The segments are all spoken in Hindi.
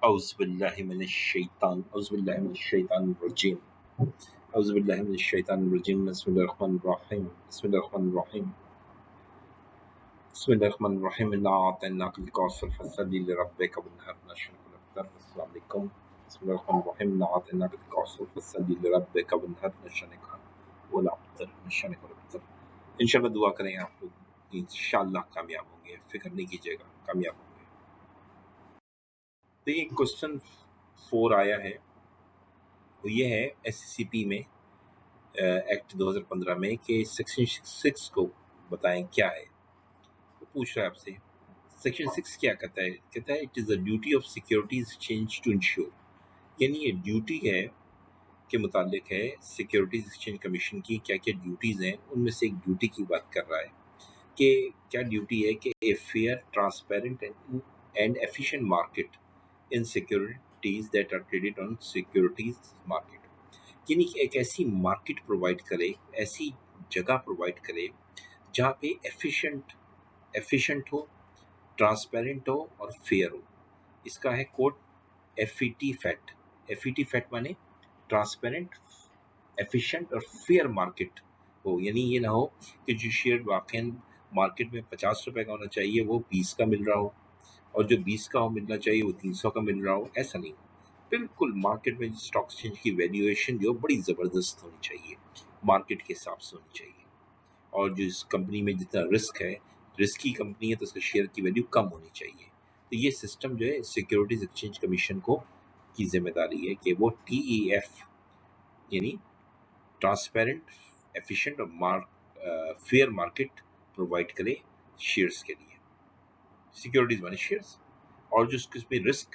औज़ुबिल्लाहिमिनश्शैतानिर्रजीम औज़ुबिल्लाहिमिनश्शैतानिर्रजीम बिस्मिल्लाहिर्रहमानिर्रहीम बिस्मिल्लाहिर्रहमानिर्रहीम बिस्मिल्लाहिर्रहमानिर्रहीम इन्ना अतैनाकल कौसर फसल्लि लिरब्बिका वन्हर नशनिक अस्सलाम वालेकुम बिस्मिल्लाहिर्रहमानिर्रहीम इन्ना अतैनाकल कौसर फसल्लि लिरब्बिका वन्हर नशनिक इंशाअल्लाह दुआ करें आप लोग इंशाअल्लाह कामयाब होंगे, फिक्र नहीं कीजिएगा, कामयाब होंगे। तो ये क्वेश्चन 4 आया है, वो ये है एससीपी में एक्ट 2015 में कि सेक्शन 6 को बताएं क्या है। तो पूछ रहा है आपसे सेक्शन 6 क्या कहता है। कहता है it is the duty of securities exchange to ensure, यानी ये ड्यूटी है के मुतालिक है सिक्योरिटीज एक्सचेंज कमीशन की क्या क्या ड्यूटीज़ हैं, उनमें से एक ड्यूटी की बात कर रहा है कि क्या ड्यूटी है कि a fair transparent and efficient market in securities that are traded on securities market, यानी कि एक ऐसी मार्केट प्रोवाइड करे, ऐसी जगह प्रोवाइड करे जहाँ पे एफिशिएंट हो, ट्रांसपेरेंट हो और फेयर हो। इसका है code FET fact. FET fact माने ट्रांसपेरेंट, एफिशिएंट और फेयर मार्केट हो, यानी ये ना हो कि जो शेयर वाकई मार्केट में 50 रुपए का होना चाहिए वो 20 का मिल रहा हो, और जो 20 का हो मिलना चाहिए वो 300 का मिल रहा हो, ऐसा नहीं हो। बिल्कुल मार्केट में स्टॉक एक्सचेंज की वैल्यूएशन जो बड़ी ज़बरदस्त होनी चाहिए, मार्केट के हिसाब से होनी चाहिए, और जो इस कंपनी में जितना रिस्क है, रिस्की कंपनी है तो उसके शेयर की वैल्यू कम होनी चाहिए। तो ये सिस्टम जो है सिक्योरिटीज एक्सचेंज कमीशन को की जिम्मेदारी है कि वो TEF यानी ट्रांसपेरेंट, एफिशिएंट और फेयर मार्केट प्रोवाइड करे शेयर्स के लिए। सिक्योरिटीज माने शेयर्स, और जो उसमें रिस्क,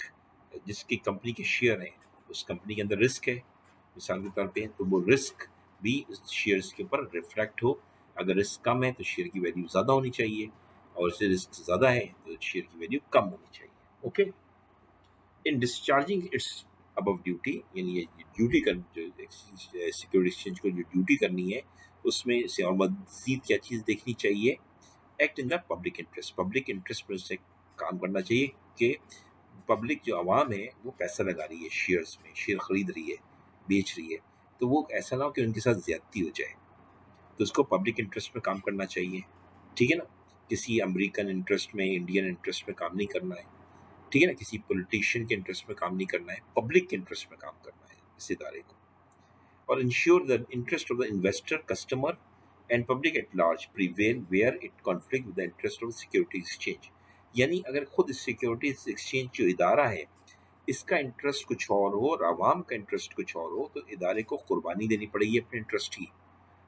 जिसकी कंपनी के शेयर हैं उस कंपनी के अंदर रिस्क है मिसाल के तौर पे, तो वो रिस्क भी शेयर्स के ऊपर रिफ्लेक्ट हो। अगर रिस्क कम है तो शेयर की वैल्यू ज़्यादा होनी चाहिए, और इससे रिस्क ज़्यादा है तो शेयर की वैल्यू कम होनी चाहिए। Okay, in discharging it's above duty, यानी ये ड्यूटी कर जो सिक्योरिटी एक्सचेंज को जो ड्यूटी करनी है उसमें से और मज़ीद क्या चीज़ देखनी चाहिए, act in the public interest. Public interest में से काम करना चाहिए कि पब्लिक जो आवाम है वो पैसा लगा रही है शेयर्स में, शेयर खरीद रही है, बेच रही है, तो वो ऐसा ना हो कि उनके साथ ज्यादती हो जाए, तो उसको पब्लिक इंटरेस्ट में काम करना चाहिए। ठीक है ना, किसी अमेरिकन इंटरेस्ट में, इंडियन इंटरेस्ट में काम नहीं करना है, ठीक है ना, किसी पॉलिटिशियन के इंटरेस्ट में काम नहीं करना है, पब्लिक इंटरेस्ट में काम करना है इस इदारे को। और ensure the interest of the investor, customer and public at large prevail where it conflict with the interest of securities exchange, यानी अगर खुद सिक्योरिटीज एक्सचेंज जो इदारा है इसका इंटरेस्ट कुछ और हो और आवाम का इंटरेस्ट कुछ और हो, तो इदारे को कुर्बानी देनी पड़ेगी अपने इंटरेस्ट की।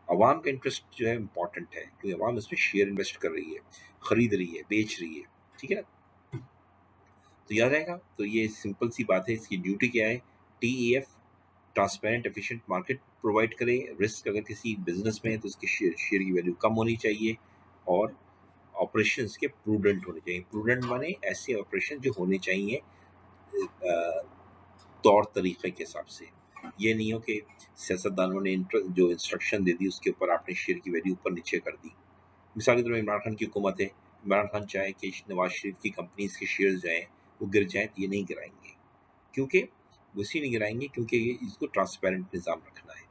आवाम का इंटरेस्ट जो है इम्पॉर्टेंट है, क्योंकि आवाम इसमें शेयर इन्वेस्ट कर रही है, खरीद रही है, बेच रही है। ठीक है ना, तो याद रहेगा। तो ये सिंपल सी बात है, इसकी ड्यूटी क्या है, TEF transparent efficient market provide करे। रिस्क अगर किसी बिजनेस में है तो उसकी शेयर की वैल्यू कम होनी चाहिए, और ऑपरेशंस के प्रूडेंट होने चाहिए। प्रूडेंट माने ऐसे ऑपरेशन जो होने चाहिए तौर तरीक़े के हिसाब से। ये नहीं हो कि सियासतदानों ने जो इंस्ट्रक्शन दे दी उसके ऊपर आपने शेयर की वैल्यू ऊपर नीचे कर दी। मिसाल के तौर पर इमरान खान की हुकूमत है, इमरान खान चाहे कि नवाज शरीफ की कंपनीज के शेयर्स जो हैं वो गिर जाएँ, तो ये नहीं गिराएंगे, क्योंकि वो इसलिए नहीं गिराएंगे क्योंकि ये इसको ट्रांसपेरेंट निज़ाम रखना है,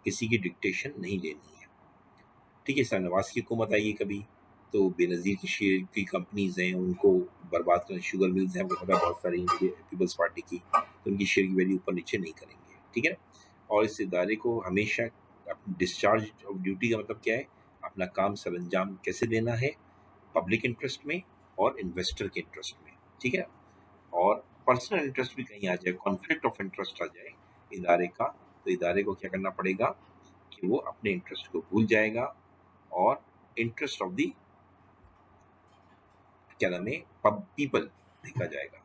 किसी की डिक्टेशन नहीं लेनी है। ठीक है, नवाज की हुकूमत आई है कभी, तो बेनज़ीर की शेयर की कंपनीज हैं उनको बर्बाद करें, शुगर मिल्स हैं आपको पता है बहुत सारी पीपल्स पार्टी की, तो उनकी शेयर की वैल्यू ऊपर नीचे नहीं करेंगे। ठीक है ना, और इस इदारे को हमेशा डिस्चार्ज ऑफ ड्यूटी का मतलब क्या है, अपना काम सर अंजाम कैसे देना है, पब्लिक इंटरेस्ट में और इन्वेस्टर के इंटरेस्ट में। ठीक है ना, और पर्सनल इंटरेस्ट भी कहीं आ जाए, कॉन्फ्लिक्ट ऑफ इंटरेस्ट आ जाए इदारे का, तो इदारे को क्या करना पड़ेगा कि वो अपने इंटरेस्ट को भूल जाएगा और इंटरेस्ट ऑफ दी क्या नाम है पीपल देखा जाएगा।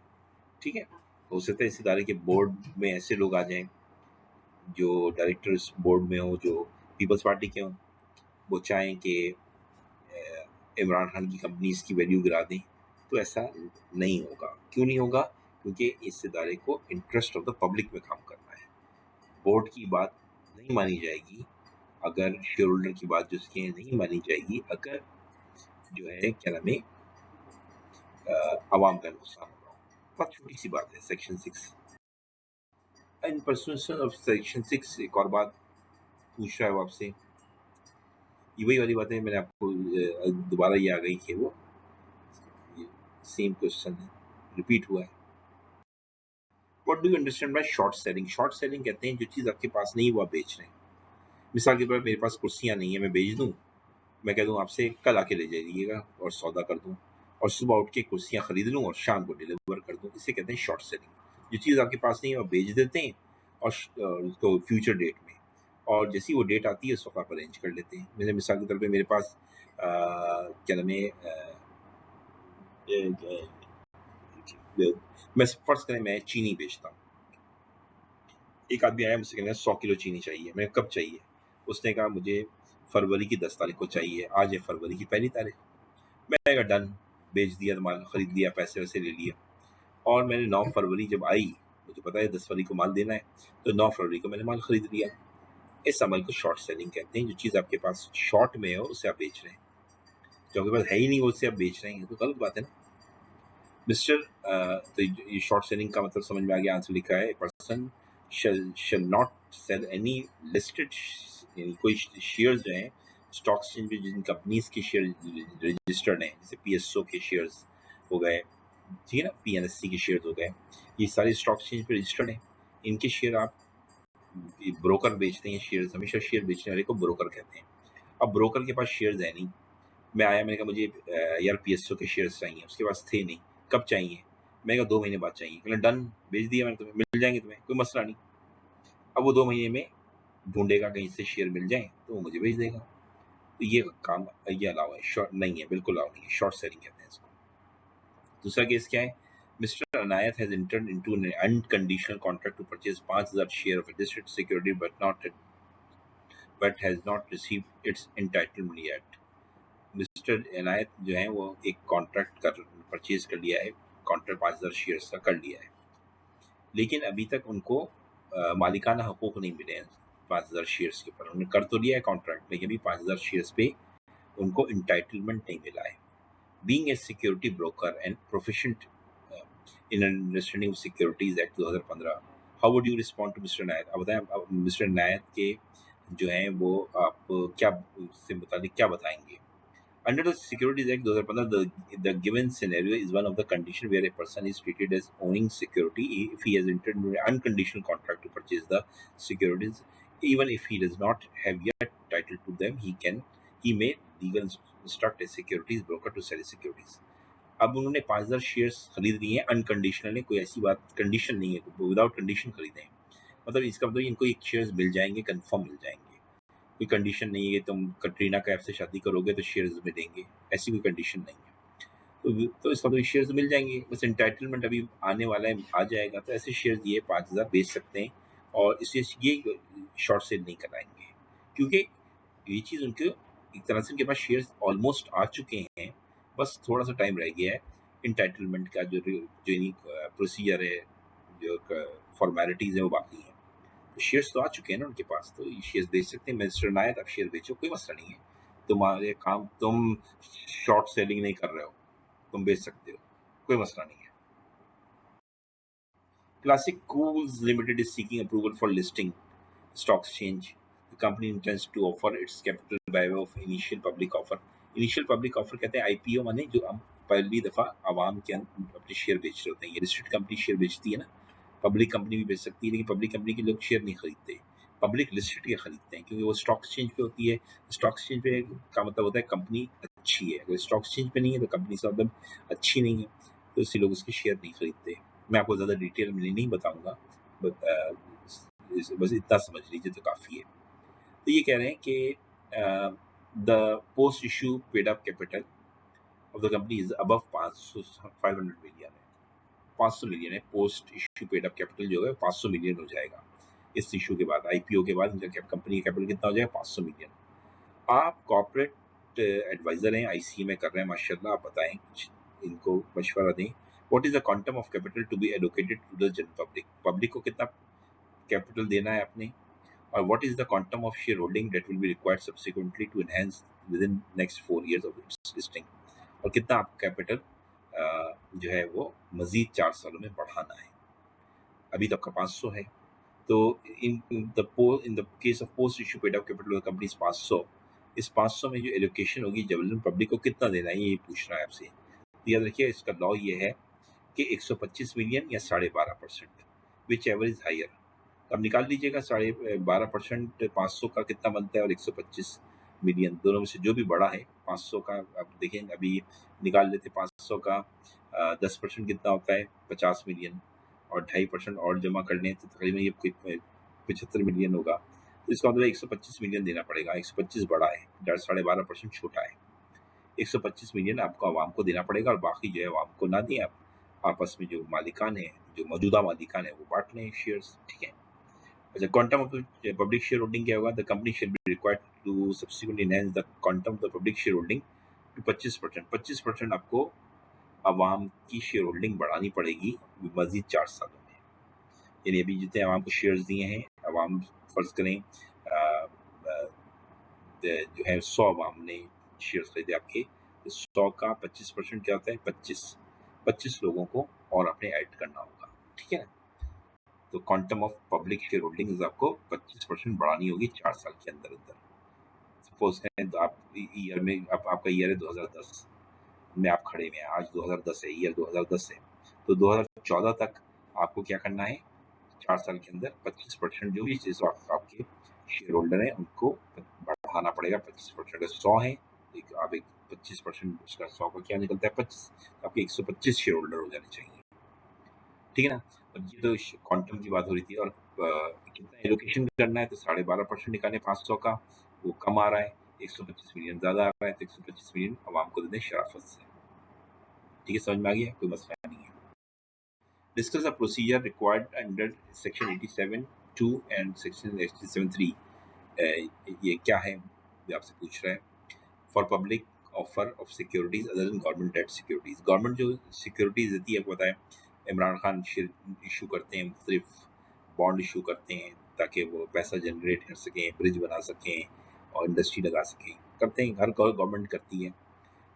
ठीक है, हो सकता है इस इदारे के बोर्ड में ऐसे लोग आ जाएं जो डायरेक्टर्स बोर्ड में हो जो पीपल्स पार्टी के हों, वो चाहें कि इमरान खान की कंपनीज की वैल्यू गिरा दें, तो ऐसा नहीं होगा। क्यों नहीं होगा, क्योंकि इस इदारे को इंटरेस्ट ऑफ द पब्लिक में काम करना है। बोर्ड की बात नहीं मानी जाएगी अगर शेयर होल्डर की बात जो उसकी है नहीं मानी जाएगी, अगर जो है क्या नाम है आवाम का नुकसान होगा। बहुत छोटी सी बात है section 6। In persuasion of section 6 एक और बात पूछ रहा है वो आपसे, ये वही वाली बात है, मैंने आपको दोबारा ये आ गई कि वो सेम क्वेश्चन है, रिपीट हुआ है। What do you understand by short selling? Short selling कहते हैं जो चीज़ आपके पास नहीं वो आप बेच रहे हैं। मिसाल के तौर पर मेरे पास कुर्सियाँ नहीं है, मैं बेच दूँ, मैं कह दूँ आपसे कल आके ले जाइएगा और सौदा कर दूँ, और सुबह उठ के कुर्सियाँ खरीद लूँ और शाम को डिलीवर कर दूँ, इसे कहते हैं शॉर्ट सेलिंग। जो चीज़ आपके पास नहीं है वो बेच देते हैं और उसको फ्यूचर डेट में, और जैसी वो डेट आती है उस वक्त आप अरेंज कर लेते हैं। मैंने मिसाल के तौर पे मेरे पास क्या नाम है, मैं फर्ज करें मैं चीनी बेचता हूँ। एक आदमी आया मुझसे कहने 100 किलो चीनी चाहिए। मैं कब चाहिए? उसने कहा मुझे फरवरी की 10 तारीख को चाहिए। आज है फरवरी की पहली तारीख। मैंने कहा डन, बेच दिया, तो माल खरीद लिया, पैसे वैसे ले लिए। और मैंने 9 फरवरी जब आई, मुझे पता है 10 फरवरी को माल देना है, तो 9 फरवरी को मैंने माल खरीद लिया। इस अमल को शॉर्ट सेलिंग कहते हैं। जो चीज़ आपके पास शॉर्ट में हो उसे आप बेच रहे हैं, जो आपके पास है ही नहीं वो उससे आप बेच रहे हैं, तो गलत बात है ना मिस्टर। तो ये शॉर्ट सेलिंग का मतलब समझ में आ गया। आंसर लिखा है, person shall not sell any listed यानी कोई शेयर्स जो हैं स्टॉक एक्सचेंज में जिन कंपनीज के शेयर रजिस्टर्ड हैं, जैसे पीएसओ के शेयर्स हो गए, ठीक है ना, पीएनएससी के शेयर्स हो गए, ये सारे स्टॉक एक्सचेंज पे रजिस्टर्ड हैं। इनके शेयर आप ब्रोकर बेचते हैं। शेयर्स हमेशा शेयर बेचने वाले को ब्रोकर कहते हैं। अब ब्रोकर के पास शेयर्स है नहीं, मैं आया, मैंने कहा मुझे यार पीएसओ के शेयर्स चाहिए, उसके पास थे नहीं, कब चाहिए? मैं कहा 2 महीने बाद चाहिए। कहना डन, बेच दिया मैंने, तुम्हें मिल जाएंगे, तुम्हें कोई मसला नहीं। अब वो 2 महीने में ढूंढेगा कहीं से शेयर मिल जाए तो वो मुझे भेज देगा। तो ये काम ये अलाउ है, शॉर्ट नहीं है, बिल्कुल अलाउ नहीं है, शॉर्ट सेलिंग कहते हैं इसको। दूसरा केस क्या है? Mister Anayat has entered into an unconditional contract to purchase 5,000 share of a listed security but has not received its entitlement yet। Mister Anayat जो है वो एक कॉन्ट्रैक्ट कर परचेज कर लिया है, कॉन्ट्रैक्ट 5,000 शेयर्स का कर लिया है, लेकिन अभी तक उनको मालिकाना हकूक नहीं मिले हैं 5,000 शेयर्स के ऊपर। उन्होंने कर तो लिया है कॉन्ट्रैक्ट, लेकिन अभी 5,000 शेयर्स पे उनको इंटाइटलमेंट नहीं मिला है। Being a security broker and proficient in understanding securities act 2015, how would you respond to mister Nayat? अब बताएं, अब मिस्टर नायत के जो हैं वो आप क्या से मुतालिक क्या बताएंगे? Under the Securities Act 2015, the given scenario is one of the conditions where a person is treated as owning security if he has entered into an unconditional contract to purchase the securities. Even if he does not have yet title to them, he may legal instruct a securities broker to sell his securities. अब उन्होंने 5,000 शेयर्स खरीद लिए हैं अनकंडीशनली, कोई ऐसी बात कंडीशन नहीं है, विदाउट कंडीशन खरीदे हैं। मतलब इसका मतलब इनको एक शेयर्स मिल जाएंगे, कंफर्म मिल जाएंगे, कोई कंडीशन नहीं है कि तुम कटरीना कैफ से शादी करोगे तो शेयर्स मिलेंगे, ऐसी कोई कंडीशन नहीं है। तो इसका तो शेयर्स मिल जाएंगे, बस इंटाइटलमेंट अभी आने वाला है, आ जाएगा, तो ऐसे शेयर्स ये 5,000 बेच सकते हैं और इसे ये शॉर्ट सेल नहीं कराएंगे, क्योंकि ये चीज़ उनके एक तरह से उनके पास शेयर्स ऑलमोस्ट आ चुके हैं, बस थोड़ा सा टाइम रह गया है इंटाइटलमेंट का, जो प्रोसीजर है, जो फॉर्मेलिटीज़ है वो बाकी हैं। शेयर्स तो आ चुके हैं ना उनके पास, तो ये शेयर्स बेच सकते हैं। मिस्टर नायत आप शेयर बेचो, कोई मसला नहीं है, तुम्हारे काम, तुम शॉर्ट सेलिंग नहीं कर रहे हो, तुम बेच सकते हो, कोई मसला नहीं है। Classic cools limited is seeking approval for listing stock exchange. The company intends to offer its capital by way of initial public offer. Initial public offer कहते हैं आईपीओ, माने जो हम पहली दफ़ा आवाम के अपने शेयर बेच रहे होते हैं। ये लिस्टेड कंपनी शेयर बेचती है ना, पब्लिक कंपनी भी बेच सकती है, लेकिन पब्लिक कंपनी के लोग शेयर नहीं खरीदते, पब्लिक लिस्टेड के खरीदते हैं, क्योंकि वो स्टॉक एक्सचेंज पे होती है। स्टॉक एक्सचेंज पे का मतलब होता है कंपनी अच्छी है, अगर स्टॉक एक्सचेंज पे नहीं है तो कंपनी से मतलब अच्छी नहीं है, तो इसलिए लोग उसके शेयर नहीं खरीदते। मैं आपको ज़्यादा डिटेल में नहीं बताऊँगा, बस इतना समझ लीजिए तो काफ़ी है। तो ये कह रहे हैं कि the post issue paid up capital of the company is above 500 million है, 500 मिलियन है। Post issue paid up capital जो है 500 मिलियन हो जाएगा इस इशू के बाद, आईपीओ के बाद इनका कंपनी का कैपिटल कितना हो जाएगा? 500 मिलियन। आप कॉर्पोरेट एडवाइजर हैं, आईसीए में कर रहे हैं माशाल्लाह, आप बताएं कुछ, इनको मशवरा दें। What is the quantum of capital to be allocated to the general public? Public को कितना कैपिटल देना है आपने, और what is the quantum of shareholding that will be required subsequently to enhance within next 4 years of its listing? और कितना आप कैपिटल जो है वो मज़ीद 4 सालों में बढ़ाना है। अभी तो आपका 500 है। तो in the case of post issue paid up capital companies 500, इस 500 में जो एलोकेशन होगी जनरल पब्लिक को कितना देना है, ये पूछ रहा है आपसे। तो याद रखिए इसका लॉ ये है कि 125 मिलियन या 12.5%, विच एवर इज हायर। अब निकाल लीजिएगा 12.5% 500 का कितना बनता है और 125 मिलियन, दोनों में से जो भी बड़ा है 500 का। अब देखें अभी निकाल लेते 500 का 10% कितना होता है 50 मिलियन, और 2.5% और जमा कर लें तो तकरीबन ये 75 मिलियन होगा। तो इसका मतलब 125 मिलियन देना पड़ेगा। 125 बड़ा है, 12.5% छोटा है। 125 मिलियन आपको आवाम को देना पड़ेगा, और बाकी जो है आवाम को ना दें, आप आपस में जो मालिकान है, जो मौजूदा मालिकान है, वो बांट लें शेयर्स। ठीक है। अच्छा, quantum of public share holding क्या होगा? The company shall be required to subsequently enhance the quantum of the public share holding to 25%। 25% आपको आवाम की शेयर होल्डिंग बढ़ानी पड़ेगी मजीद 4 सालों में। यानी अभी जितने आवाम को शेयर्स दिए हैं, आवाम फर्ज करें जो है 100 आवाम ने शेयर्स खरीदे आपके, तो 100 का 25% क्या होता है? 25 लोगों को और अपने ऐड करना होगा। ठीक है ना? तो quantum of public share holding आपको 25% बढ़ानी होगी 4 साल के अंदर अंदर। सपोज करें तो आप ईयर में आपका ईयर है 2010 में आप खड़े में, आज 2010 है, ईयर 2010 है, तो 2014 तक आपको क्या करना है? 4 साल के अंदर 25% जो भी चीज आपके शेयर होल्डर है उनको बढ़ाना पड़ेगा। 25% 100 है, आप एक 25% उसका 100 का क्या निकलता है? 25। आपके 125 शेयर होल्डर हो जाने चाहिए। ठीक है ना? अब ये तो क्वांटम की बात हो रही थी, और कितना एलोकेशन करना है, तो 12.5% निकालें 500 का, वो कम आ रहा है। 125 मिलियन ज्यादा आ रहा है, तो 125 मिलियन आवाम को दे दें शराफत से। ठीक है, समझ में आ गया? कोई मसला नहीं है। Discuss the procedure required under section 87(2) and section 87(3). ये क्या है, ये आपसे पूछ रहा है। For public offer of securities other than government debt securities, government जो सिक्योरिटीज देती है, आपको पता है इमरान खान शेयर इशू करते हैं, सिर्फ बॉन्ड इशू करते हैं ताकि वो पैसा जनरेट कर सकें, ब्रिज बना सकें और इंडस्ट्री लगा सकें, करते हैं, हर गवर्नमेंट करती है।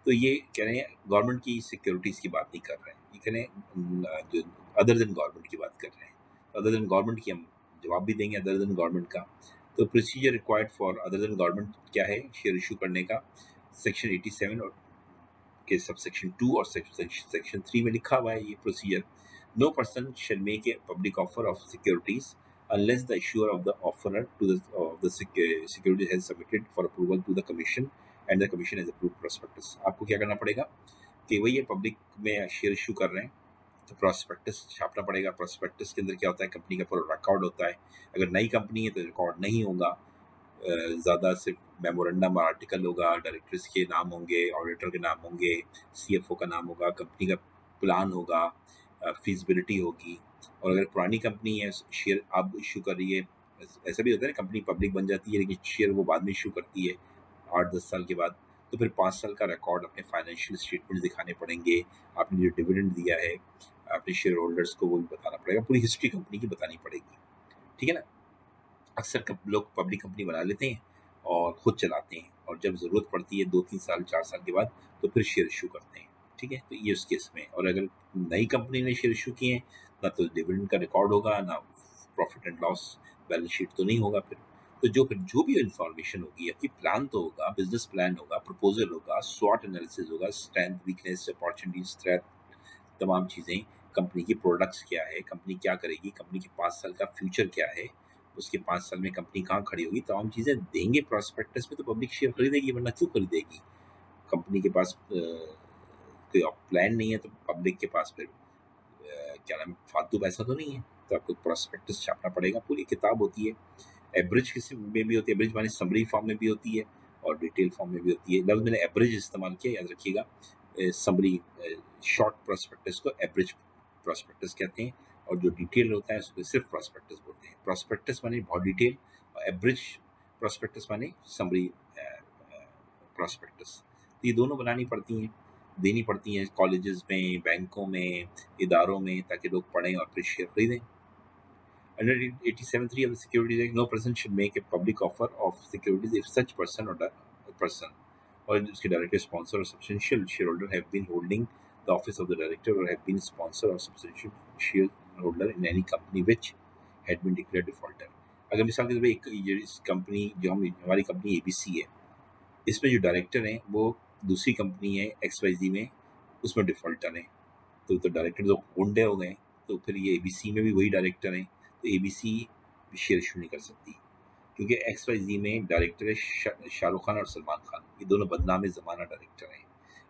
तो ये कह रहे हैं गवर्नमेंट की सिक्योरिटीज़ की बात नहीं कर रहे हैं, ये कह रहे हैं जो अदर देन गवर्नमेंट की बात कर रहे हैं। अदर देन गवर्नमेंट की हम जवाब भी देंगे, अदर देन गवर्नमेंट का। तो procedure required for other than government क्या है शेयर इशू करने का? सेक्शन 87 और के सब सेक्शन 2 और सेक्शन 3 में लिखा हुआ है ये procedure. No person shall make a public offer of securities unless the issuer of the offer to the security has submitted for approval to the commission and the commission has approved prospectus। आपको क्या करना पड़ेगा कि वही ये पब्लिक में शेयर इशू कर रहे हैं, तो प्रोस्पेक्टस छापना पड़ेगा। प्रोस्पेक्टस के अंदर क्या होता है? कंपनी का पूरा रिकॉर्ड होता है। अगर नई कंपनी है तो रिकॉर्ड नहीं होगा, ज़्यादा सिर्फ मेमोरेंडम आर्टिकल होगा, डायरेक्टर्स के नाम होंगे, ऑडिटर के नाम होंगे, सीएफओ का नाम होगा, कंपनी का प्लान होगा, फिजिबिलिटी होगी। और अगर पुरानी कंपनी है, शेयर अब इशू कर रही है, ऐसा भी होता है कंपनी पब्लिक बन जाती है लेकिन शेयर वो बाद में इशू करती है 8-10 साल के बाद, तो फिर 5 साल का रिकॉर्ड अपने फाइनेंशियल स्टेटमेंट दिखाने पड़ेंगे। आपने जो डिविडेंड दिया है अपने शेयर होल्डर्स को वो भी बताना पड़ेगा, पूरी हिस्ट्री कंपनी की बतानी पड़ेगी। ठीक है ना? अक्सर लोग पब्लिक कंपनी बना लेते हैं और खुद चलाते हैं, और जब ज़रूरत पड़ती है 2-3 साल 4 साल के बाद तो फिर शेयर इशू करते हैं। ठीक है, तो ये उस केस में। और अगर नई कंपनी ने शेयर इशू किए हैं, ना तो डिविडेंड का रिकॉर्ड होगा, ना profit and loss balance sheet तो नहीं होगा फिर। तो जो भी इंफॉर्मेशन होगी आपकी, प्लान तो होगा, बिजनेस प्लान होगा, प्रपोजल होगा, स्वॉट एनालिसिस होगा, स्ट्रेंथ वीकनेस अपॉर्चुनिटीज थ्रेट, तमाम चीज़ें, कंपनी की प्रोडक्ट्स क्या है, कंपनी क्या करेगी, कंपनी के 5 साल का फ्यूचर क्या है, उसके 5 साल में कंपनी कहाँ खड़ी होगी, तमाम चीज़ें देंगे प्रॉस्पेक्टस में, तो पब्लिक शेयर खरीदेगी, वरना क्यों खरीदेगी? कंपनी के पास कोई प्लान नहीं है तो पब्लिक के पास फिर क्या नाम, फालतू पैसा तो नहीं है, तो आपको प्रॉस्पेक्टस छापना पड़ेगा। पूरी किताब होती है, एवरेज किसी में भी होती है, एवरेज माने समरी फॉर्म में भी होती है और डिटेल फॉर्म में भी होती है। लफ्ज़ मैंने एवरेज इस्तेमाल किया, याद रखिएगा। समरी शॉर्ट प्रॉस्पेक्टस को एवरेज प्रॉस्पेक्टस कहते हैं, और जो डिटेल होता है उसको सिर्फ प्रॉस्पेक्टस बोलते हैं। प्रॉस्पेक्टस माने बहुत डिटेल, और एवरेज प्रॉस्पेक्टस माने समरी प्रॉस्पेक्टस। तो ये दोनों बनानी पड़ती हैं, देनी पड़ती हैं कॉलेजेस में, बैंकों में, इदारों में, ताकि लोग पढ़ें और फिर शेयर खरीदें। Under 87(3) of the Securities Act, no person should make a public offer of securities if such person or person or उसके director, sponsor or substantial shareholder have been holding the office of the director or have been sponsor or substantial shareholder in any company which had been declared defaulter. अगर मिसाल के तौर पे एक ये इस कंपनी जो हमारी कंपनी एबीसी है, इसमें जो डायरेक्टर हैं वो दूसरी कंपनी है XYZ में, उसमें डिफॉल्टर हैं, तो डायरेक्टर तो गुंडे हो गए, तो फिर ये एबीसी में भी वही डायरेक्टर हैं, तो एबीसी शेयर इशू नहीं कर सकती, क्योंकि XYZ में डायरेक्टर है शाहरुख खान और सलमान खान, ये दोनों बदनाम ज़माना डायरेक्टर हैं।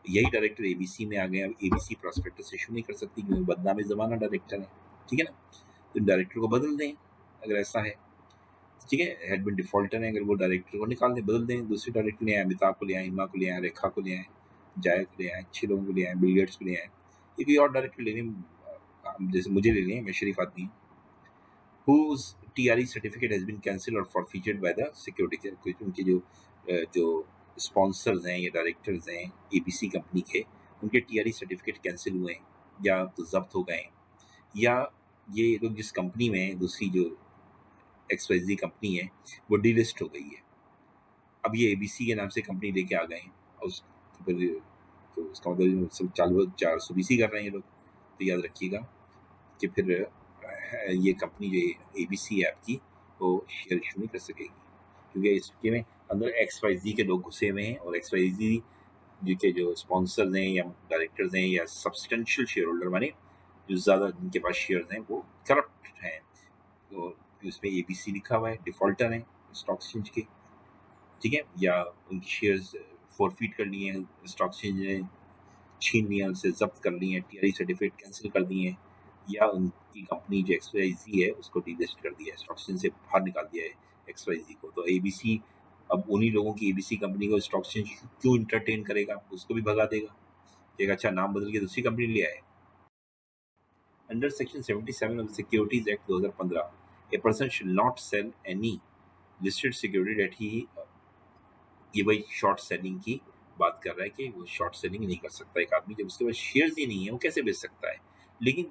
यही डायरेक्टर एबीसी में आ गए, अब एबीसी प्रॉस्पेक्टस इशू नहीं कर सकती क्योंकि बदनाम ज़माना डायरेक्टर है, ठीक है ना। तो डायरेक्टर को बदल दें अगर ऐसा है, ठीक है, हेड बिन डिफॉल्टर है, अगर वो डायरेक्टर को निकाल दें, बदल दें, दूसरे डायरेक्टर ले आए, अमिताभ को ले आए, हिमा को ले आए, रेखा को ले आए, जायद को ले आए, अच्छे लोगों को ले आए, बिल गेट्स को ले आए, ये कोई और डायरेक्टर ले लें, जैसे मुझे ले लें, मैं शरीफ आदमी हूँ, whose TRE certificate has been cancelled or forfeited by the security, उनके जो स्पॉन्सर्स हैं या डायरेक्टर्स हैं एबीसी कंपनी के, उनके TRE सर्टिफिकेट कैंसिल हुए हैं या तो जब्त हो गए हैं, या ये लोग जिस कंपनी में दूसरी जो XYZ कंपनी है वो डीलिस्ट हो गई है, अब ये एबीसी के नाम से कंपनी लेके आ गए हैं, और तो उसका मतलब सब चालू 420 कर रहे हैं ये लोग, तो याद रखिएगा कि फिर ये कंपनी जो एबीसी है आपकी वो शेयर इशू नहीं कर सकेगी, क्योंकि इसके में अंदर XYZ के लोग घुसे हुए हैं, और XYZ के जो स्पॉन्सर्स हैं या डायरेक्टर्स हैं या सब्सटेंशियल शेयर होल्डर माने जो ज़्यादा जिनके पास शेयर्स हैं वो करप्ट हैं, तो उसमें एबीसी लिखा हुआ है, डिफॉल्टर हैं स्टॉक एक्सचेंज के, ठीक है, या उनकी शेयर्स फॉरफीट कर लिए हैं, स्टॉक एक्सचेंज ने छीन लिया, उनसे जब्त कर लिए हैं, TRE सर्टिफिकेट कैंसिल कर दिए हैं, या उनकी कंपनी जो XYZ है उसको डीलिस्ट कर दिया है, स्टॉक एक्सचेंज से बाहर निकाल दिया है XYZ को, तो एबीसी अब उन्हीं लोगों की एबीसी कंपनी को स्टॉक एक्सचेंज क्यों इंटरटेन करेगा, उसको भी भगा देगा, एक अच्छा नाम बदल के दूसरी कंपनी ले आए। Under section 77 of the securities act 2015, a person should not sell any listed security date ही, ये वही शॉर्ट सेलिंग की बात कर रहा है कि वो शॉर्ट सेलिंग नहीं कर सकता एक आदमी, जब उसके पास शेयर्स ही नहीं है वो कैसे बेच सकता है। लेकिन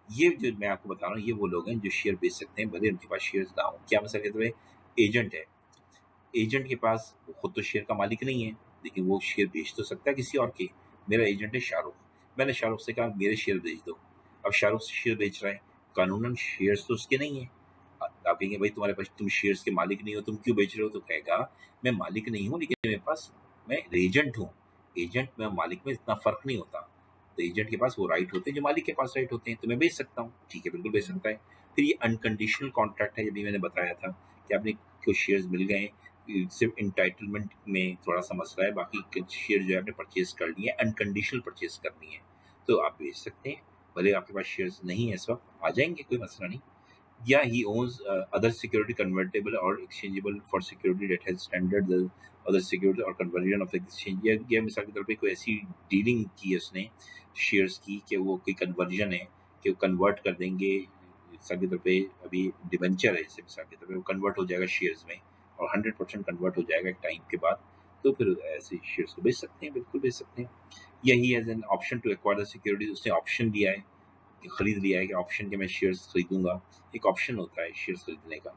ये जो मैं आपको बता रहा हूँ ये वो लोग हैं जो शेयर बेच सकते हैं, भले उनके पास शेयर्स ना हो। क्या मसला कहते हैं, एजेंट है, एजेंट के पास खुद तो शेयर का मालिक नहीं है, लेकिन वो शेयर बेच तो सकता है किसी और के। मेरा एजेंट है शाहरुख, मैंने शाहरुख से कहा मेरे शेयर बेच दो, अब शाहरुख शेयर बेच रहा है, कानूनन शेयर्स तो उसके नहीं है। आप कहेंगे भाई तुम्हारे पास, तुम शेयर्स के मालिक नहीं हो, तुम क्यों बेच रहे हो, तो कहेगा मैं मालिक नहीं हूँ, लेकिन मेरे पास मैं एजेंट हूँ, एजेंट में मालिक में इतना फर्क नहीं होता, तो एजेंट के पास वो राइट होते हैं जो मालिक के पास राइट होते हैं, तो मैं बेच सकता हूँ, ठीक है, बिल्कुल बेच सकता है। फिर ये अनकंडीशनल कॉन्ट्रैक्ट है, अभी मैंने बताया था कि आपने कुछ शेयर्स मिल गए, सिर्फ इंटाइटलमेंट में थोड़ा सा मसला है, बाकी शेयर जो है आपने परचेज कर लिए, अनकंडीशनल परचेज करनी है तो आप बेच सकते हैं, भले आपके पास शेयर्स नहीं है इस वक्त, आ जाएंगे, कोई मसला नहीं। Yeah, he owns other security convertible or exchangeable for security that has standard the other security or conversion of exchange, या मिसाल के तौर पे कोई ऐसी डीलिंग की है उसने शेयर्स की कि वो कोई कन्वर्जन है कि वो कन्वर्ट कर देंगे, मिसाल के तौर पे अभी डिबेंचर है, जैसे मिसाल के तौर पे वो कन्वर्ट हो जाएगा शेयर्स में और 100% कन्वर्ट हो जाएगा एक टाइम के बाद, तो फिर ऐसे शेयर्स को बेच सकते हैं, बिल्कुल बेच सकते हैं। या he has an option to acquire the security, उसने ऑप्शन लिया है, खरीद लिया है कि ऑप्शन के मैं शेयर्स खरीदूंगा, एक ऑप्शन होता है शेयर्स खरीदने का,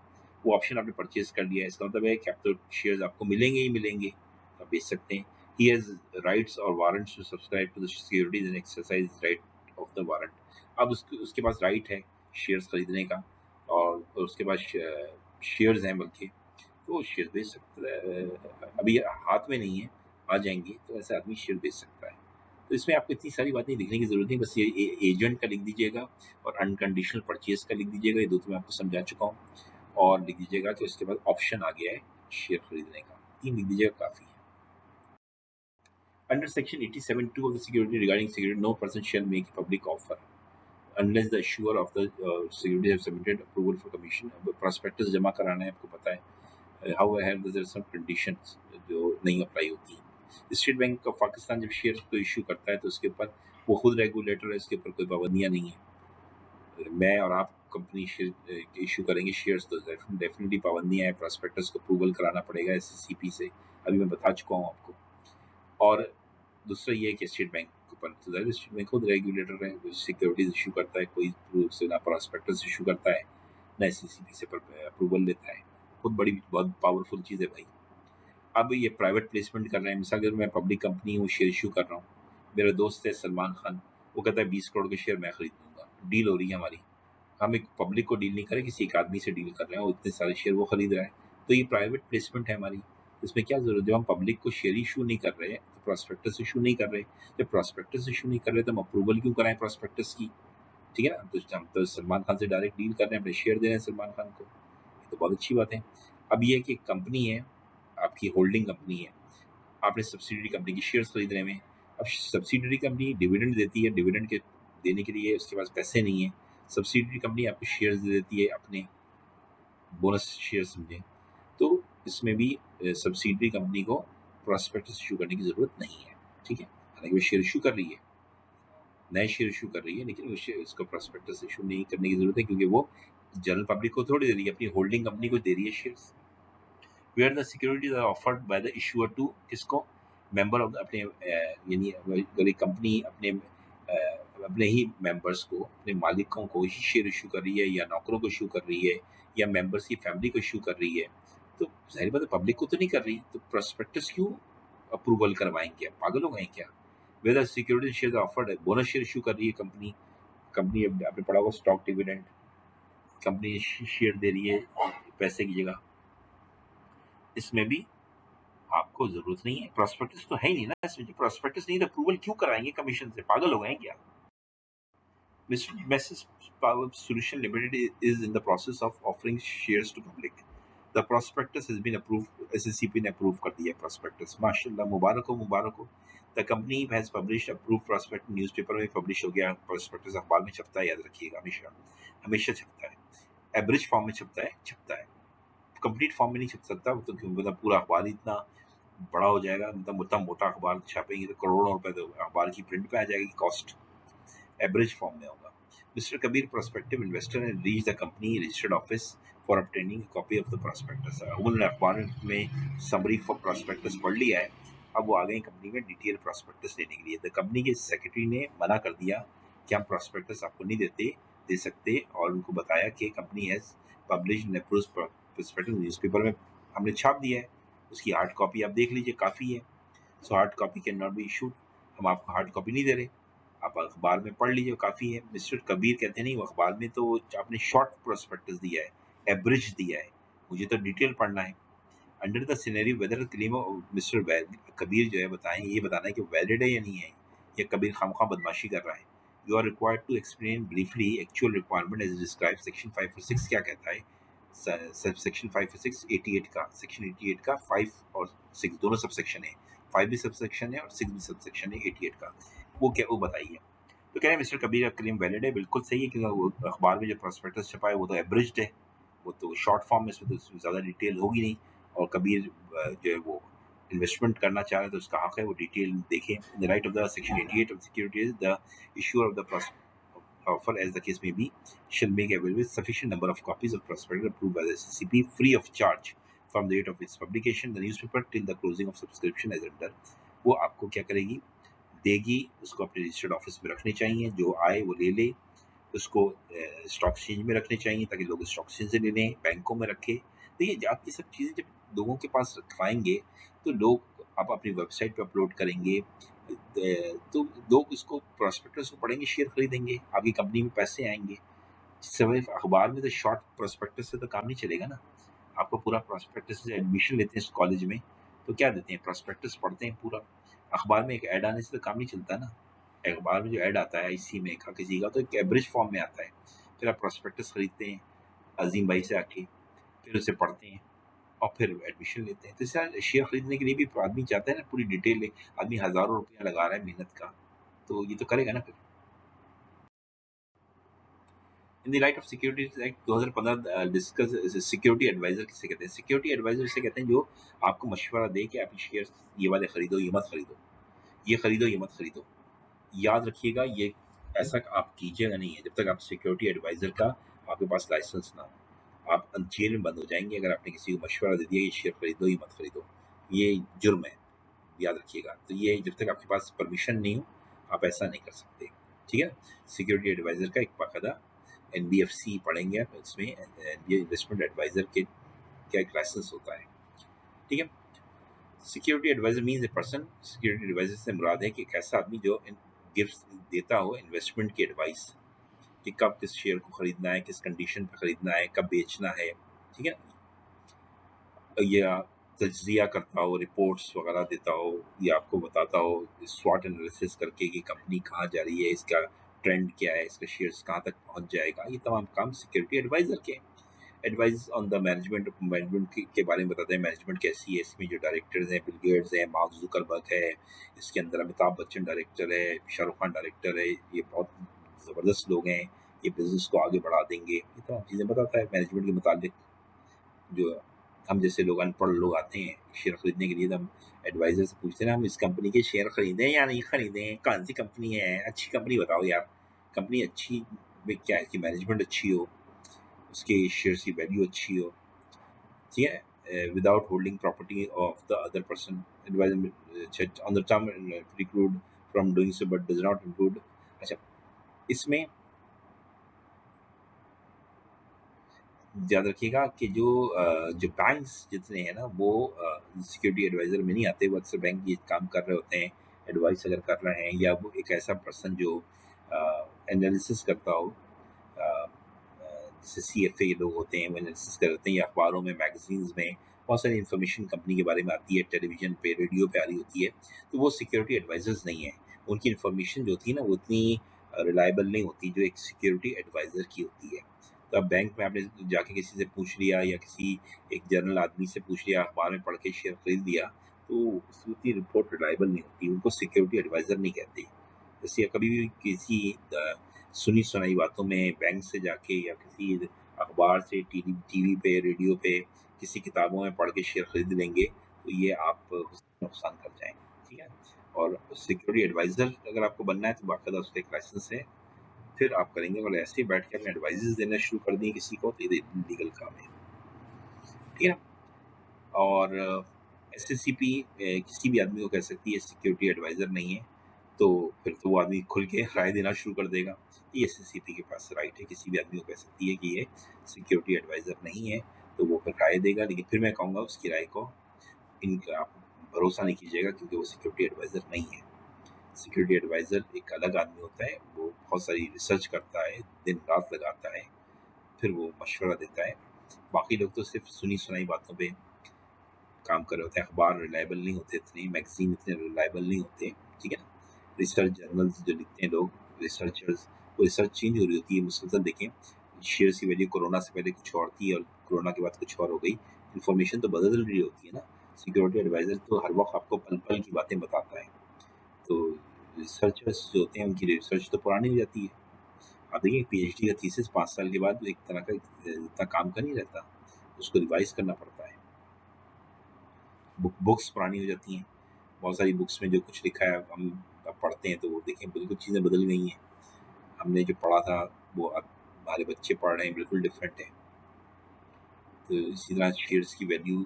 वो ऑप्शन आपने परचेज कर लिया है, इसका मतलब है कि आप तो शेयर्स आपको मिलेंगे ही मिलेंगे, तो आप बेच सकते हैं। ही हैज़ राइट्स और warrants to subscribe to the securities and exercise right of the warrant, अब उसके पास राइट है शेयर्स खरीदने का, और उसके पास शेयर्स हैं बल्कि, तो वो शेयर बेच सकता है, अभी हाथ में नहीं है, आ जाएंगे, तो ऐसा आदमी शेयर बेच सकता है। तो इसमें आपको इतनी सारी बातें लिखने की ज़रूरत नहीं, बस ये एजेंट का लिख दीजिएगा और अनकंडीशनल परचेज का लिख दीजिएगा, ये दो तो मैं आपको समझा चुका हूँ, और लिख दीजिएगा कि उसके बाद ऑप्शन आ गया है शेयर खरीदने का, 3 लिख दीजिएगा, काफ़ी है। Under section 87(2) of the security regarding security, no person shall make a public offer unless the issuer of the security have submitted approval for commission। Prospectus जमा कराना है, आपको पता है, हाउ है देयर सम कंडीशंस जो नहीं अप्लाई होती। स्टेट बैंक ऑफ पाकिस्तान जब शेयर को इशू करता है तो उसके ऊपर वो खुद रेगुलेटर है, इसके ऊपर कोई पाबंदियाँ नहीं है। मैं और आप कंपनी इशू करेंगे शेयर्स तो डेफिनेटली पाबंदियाँ हैं, प्रॉस्पेक्टस को अप्रूवल कराना पड़ेगा SCCP से, अभी मैं बता चुका हूँ आपको। और दूसरा ये है कि स्टेट बैंक तो स्टेट बैंक खुद रेगुलेटर है, सिक्योरिटीज इशू करता है, कोई से ना प्रॉस्पेक्टस इशू करता है ना SCCP से अप्रूवल लेता है, खुद बड़ी बहुत पावरफुल चीज़ है भाई। अब ये प्राइवेट प्लेसमेंट कर रहे हैं, मिसाल अगर मैं पब्लिक कंपनी हूँ, शेयर इशू कर रहा हूँ, मेरा दोस्त है सलमान खान, वो कहता है 20 करोड़ के शेयर मैं खरीद लूँगा, डील हो रही है हमारी। हम एक पब्लिक को डील नहीं कर रहे, किसी एक आदमी से डील कर रहे हैं, वो इतने सारे शेयर वो खरीद रहा है, तो ये प्राइवेट प्लेसमेंट है हमारी। इसमें क्या ज़रूरत, जब हम पब्लिक को शेयर इशू नहीं कर रहे हैं तो प्रॉस्पेक्टस इशू नहीं कर रहे, जब प्रॉस्पेक्टस इशू नहीं कर रहे तो हम अप्रूवल क्यों कराएं प्रॉस्पेक्टस की? ठीक है ना, तो हम तो सलमान खान से डायरेक्ट डील कर रहे हैं, अपने शेयर दे रहे हैं सलमान खान को, ये तो बहुत अच्छी बात है। अब ये है कि कंपनी है, आपकी होल्डिंग कंपनी है, आपने सब्सिडरी कंपनी के शेयर्स खरीद रहे हैं। अब सब्सिडरी कंपनी डिविडेंड देती है, डिविडेंड के देने के लिए उसके पास पैसे नहीं है, सब्सिडरी कंपनी आपको शेयर्स दे देती है, अपने बोनस शेयर समझें, तो इसमें भी सब्सिडरी कंपनी को प्रॉस्पेक्टस इशू करने की ज़रूरत नहीं है। ठीक है, हालांकि वो शेयर इशू कर रही है, नए शेयर इशू कर रही है, लेकिन उसको प्रॉस्पेक्टस इशू नहीं करने की ज़रूरत है, क्योंकि वो जनरल पब्लिक को थोड़ी दे रही है, अपनी होल्डिंग कंपनी को दे रही है shares. Where the securities are offered by the issuer to किसको, मेंबर ऑफ अपने यानी अगर एक कंपनी अपने ही मेंबर्स को, अपने मालिकों को ही शेयर इशू कर रही है, या नौकरों को इशू कर रही है, या मेंबर्स की फैमिली को इशू कर रही है, तो जाहिर बात है पब्लिक को तो नहीं कर रही, तो प्रोस्पेक्टस क्यों अप्रूवल करवाएंगे? आप पागल हो गए क्या? Whether security share offered, bonus share issue कर रही है कंपनी, कंपनी आपने पढ़ा होगा स्टॉक डिविडेंड, कंपनी शेयर दे रही है पैसे की जगह, इसमें भी आपको जरूरत नहीं है, प्रोस्पेक्टस तो है ही नहीं ना इसमें, जो प्रोस्पेक्टस नहीं तो अप्रूवल क्यों कराएंगे कमीशन से? पागल हो गए क्या? Mrs. Power Solution Limited is in the process of offering shares to public. The prospectus has been approved, SSCP ने अप्रूव कर दिया prospectus, माशाल्लाह, मुबारक हो मुबारक हो। The company has published approved prospect, newspaper में पब्लिश हो गया prospectus, अखबार में छपता है, याद रखिएगा, हमेशा हमेशा छपता है, एब्रिज फॉर्म में छपता है, कंप्लीट फॉर्म में नहीं छप सकता, तो क्यों, मतलब पूरा अखबार ही इतना बड़ा हो जाएगा, मतलब इतना मोटा अखबार छापेंगे तो करोड़ों रुपए तो अखबार की प्रिंट पे आ जाएगी कॉस्ट, एवरेज फॉर्म में होगा। Mister Kabir prospective investor and reach the company registered office for obtaining copy of the prospectus. उन्होंने अखबार में समरी फॉर प्रोस्पेक्टस पढ़ लिया है, अब वो आ गए कंपनी में डिटेल प्रोस्पेक्टस लेने के लिए। द कंपनी के सेक्रेटरी ने मना कर दिया कि हम प्रोस्पेक्टस आपको नहीं दे सकते, और उनको बताया कि company has publish prospectus newspaper में हमने छाप दिया है, उसकी हार्ड कॉपी आप देख लीजिए, काफ़ी है, so hard copy can not be issued, हम आपको हार्ड कॉपी नहीं दे रहे, आप अखबार में पढ़ लीजिए, काफ़ी है। मिस्टर कबीर कहते हैं नहीं, वो अखबार में तो आपने शॉर्ट प्रोस्पेक्टस दिया है, एवरेज दिया है, मुझे तो डिटेल पढ़ना है। Under the scenario whether claim mister Kabir जो है बताएं, ये बताना है कि वैलिड है या नहीं है, या कबीर खामखा बदमाशी कर रहा है। You are required to explain briefly actual requirement as describe. Section 5 और 6 क्या कहता है? सेक्शन 5 और 6 88 का, सेक्शन 88 का 5 और 6 दोनों सब सेक्शन है, 5 भी सब सेक्शन है और 6 भी सब सेक्शन है 88 का, वो क्या, वो बताइए। तो कह रहे हैं मिस्टर कबीर का क्लेम वैलिड है, बिल्कुल सही है, क्योंकि वो अखबार में जो प्रोस्पेक्टस छपा है वो तो एब्रिज्ड है, वो तो शॉर्ट फॉर्म में, इसमें तो ज़्यादा डिटेल होगी नहीं, और कबीर जो है वो इन्वेस्टमेंट करना चाह रहे हैं तो उसका हक है वो डिटेल देखें। The right of the section 88 of securities the issuer of the offer, as the case may be, shall make available sufficient number of copies of prospectus approved by the SCCP free of charge from the date of its publication, the newspaper till the closing of subscription as under। वो आपको क्या करेगी, देगी, उसको अपने रजिस्टर्ड ऑफिस में रखने चाहिए, जो आए वो ले ले, उसको स्टॉक एक्सचेंज में रखने चाहिए ताकि लोग स्टॉक एक्सचेंज से ले लें, बैंकों में रखें। देखिए, आप ये सब चीज़ें जब लोगों के पास रखवाएंगे तो लोग, आप अपनी वेबसाइट पे अपलोड करेंगे, तो लोग इसको प्रोस्पेक्टस को पढ़ेंगे, शेयर खरीदेंगे, आपकी कंपनी में पैसे आएंगे। सिर्फ अखबार में तो शॉर्ट प्रोस्पेक्टस से तो काम नहीं चलेगा ना, आपको पूरा प्रोस्पेक्टस से एडमिशन लेते हैं कॉलेज में तो क्या देते हैं, प्रोस्पेक्टस पढ़ते हैं पूरा। अखबार में एक ऐड आने से तो काम नहीं चलता ना, अखबार में जो ऐड आता है आईसी में का किसी का, तो एक एवरेज फॉर्म में आता है, फिर आप प्रोस्पेक्टस खरीदते हैं अजीम भाई से आके, फिर उसे पढ़ते हैं और फिर एडमिशन लेते हैं। तो इससे शेयर खरीदने के लिए भी आदमी चाहता है ना पूरी डिटेल ले, आदमी हज़ारों रुपया लगा रहा है मेहनत का, तो ये तो करेगा ना फिर। In the light of securities act 2015 discuss security adviser किसे कहते हैं? सिक्योरिटी एडवाइजर से कहते हैं जो आपको मशवरा दे कि आप शेयर ये वाले खरीदो, ये मत खरीदो, ये खरीदो, ये मत खरीदो। याद रखिएगा, ये ऐसा आप कीजिएगा नहीं है जब तक आप सिक्योरिटी एडवाइजर का आपके पास लाइसेंस ना हो, आप जेल में बंद हो जाएंगे अगर आपने किसी को मशवरा दे दिया ये शेयर खरीदो, ये मत खरीदो, ये जुर्म है, याद रखिएगा। तो ये जब तक आपके पास परमिशन नहीं हो आप ऐसा नहीं कर सकते, ठीक है। सिक्योरिटी एडवाइजर का एक बाकायदा NBFC पढ़ेंगे आप, इसमें इन्वेस्टमेंट एडवाइजर के क्या एक लाइसेंस होता है, ठीक है। Security adviser means a person, security adviser से मुराद है कि एक ऐसा आदमी जो गिव्स देता हो इन्वेस्टमेंट की एडवाइस कि कब किस शेयर को खरीदना है, किस कंडीशन पर खरीदना है, कब बेचना है, ठीक है, या तज्जिया करता हो, रिपोर्ट्स वगैरह देता हो, या आपको बताता हो स्वॉट एनालिसिस करके कि कंपनी कहाँ जा रही है, इसका ट्रेंड क्या है, इसका शेयर्स कहाँ तक पहुँच जाएगा, ये तमाम काम सिक्योरिटी एडवाइजर के। एडवाइस ऑन द मैनेजमेंट के बारे में बताते हैं, मैनेजमेंट कैसी है, इसमें जो डायरेक्टर्स हैं, बिल गेट्स हैं, मार्क जुकरबर्ग है, इसके अंदर अमिताभ बच्चन डायरेक्टर है, शाहरुख खान डायरेक्टर है, ये बहुत ज़बरदस्त लोग हैं, ये बिजनेस को आगे बढ़ा देंगे, ये तमाम चीज़ें बताता है मैनेजमेंट के मुतालिक। जो हम जैसे लोग अनपढ़ लोग आते हैं शेयर खरीदने के लिए, तो हम एडवाइजर से पूछते हैं ना, हम इस कंपनी के शेयर खरीदें या नहीं खरीदें, कौन सी कंपनी है, अच्छी कंपनी बताओ यार, कंपनी अच्छी में क्या है कि मैनेजमेंट अच्छी हो, उसके शेयर्स की वैल्यू अच्छी हो, ठीक है, without holding property of the other person, adviser on the term preclude from doing so but does not include. अच्छा, इसमें याद रखिएगा कि जो बैंक्स जितने हैं ना, वो सिक्योरिटी एडवाइजर में नहीं आते, वो अक्सर बैंक ये काम कर रहे होते हैं, एडवाइस अगर कर रहे हैं, या वो एक ऐसा पर्सन जो एनालिसिस करता हो, जैसे CFA लोग होते हैं, वो एनालिसिस करते हैं, या अखबारों में, मैगजीन्स में बहुत सारी इन्फॉर्मेशन कंपनी के बारे में आती है, टेलीविज़न पे, रेडियो पे आ रही होती है, तो वो सिक्योरिटी एडवाइजर्स नहीं है। उनकी इन्फॉर्मेशन जो होती है ना, वो उतनी रिलायबल नहीं होती जो एक सिक्योरिटी एडवाइज़र की होती है। तो अब बैंक में आपने जाके किसी से पूछ लिया, या किसी एक जनरल आदमी से पूछ लिया, अखबार में पढ़ के शेयर खरीद लिया, तो उसकी रिपोर्ट रिलायबल नहीं होती, उनको सिक्योरिटी एडवाइज़र नहीं कहते। जैसे कभी भी किसी सुनी सुनाई बातों में बैंक से जाके, या किसी अखबार से, टीवी पे, रेडियो पे, किसी किताबों में पढ़ के शेयर खरीद लेंगे, तो ये आप नुकसान कर जाएंगे, ठीक है। और सिक्योरिटी एडवाइज़र अगर आपको बनना है तो बाकायदा उसका एक लाइसेंस है, फिर आप करेंगे। और ऐसे ही बैठ के अपने एडवाइजेस देना शुरू कर दिए किसी को, तो ये लीगल काम है, ठीक है। और SSCP किसी भी आदमी को कह सकती है सिक्योरिटी एडवाइज़र नहीं है, तो फिर तो वो आदमी खुल के राय देना शुरू कर देगा। ये SSCP के पास राइट है, किसी भी आदमी को कह सकती है कि ये सिक्योरिटी एडवाइज़र नहीं है, तो वो फिर राय देगा। लेकिन फिर मैं कहूँगा उसकी राय को इनका आप भरोसा नहीं कीजिएगा, क्योंकि वो सिक्योरिटी एडवाइज़र नहीं है। सिक्योरिटी एडवाइज़र एक अलग आदमी होता है, वो बहुत सारी रिसर्च करता है, दिन रात लगाता है, फिर वो मशवरा देता है। बाकी लोग तो सिर्फ सुनी सुनाई बातों पे काम कर रहे होते हैं, अखबार रिलायबल नहीं होते इतने, मैगजीन इतने रिलायबल नहीं होते, ठीक है ना। रिसर्च जर्नल्स जो लिखते हैं लोग, रिसर्चर्स, वो रिसर्च चेंज हो रही होती है मुसलसल। देखें, शेयर्स की वैल्यू कोरोना से पहले कुछ और थी, और कोरोना के बाद कुछ और हो गई, इन्फॉर्मेशन तो बदल रही होती है ना। सिक्योरिटी एडवाइज़र तो हर वक्त आपको पल पल की बातें बताता है, तो रिसर्चर्स जो होते हैं उनकी रिसर्च तो पुरानी हो जाती है। आप देखिए, PhD का थीसिस 5 साल के बाद एक तरह का इतना काम का नहीं रहता, उसको रिवाइज करना पड़ता है। बुक्स पुरानी हो जाती हैं, बहुत सारी बुक्स में जो कुछ लिखा है हम अब पढ़ते हैं, तो वो देखें बिल्कुल चीज़ें बदल गई हैं। हमने जो पढ़ा था वो अब हमारे बच्चे पढ़ रहे हैं, बिल्कुल डिफरेंट है। तो इसी तरह शेयर्स की वैल्यू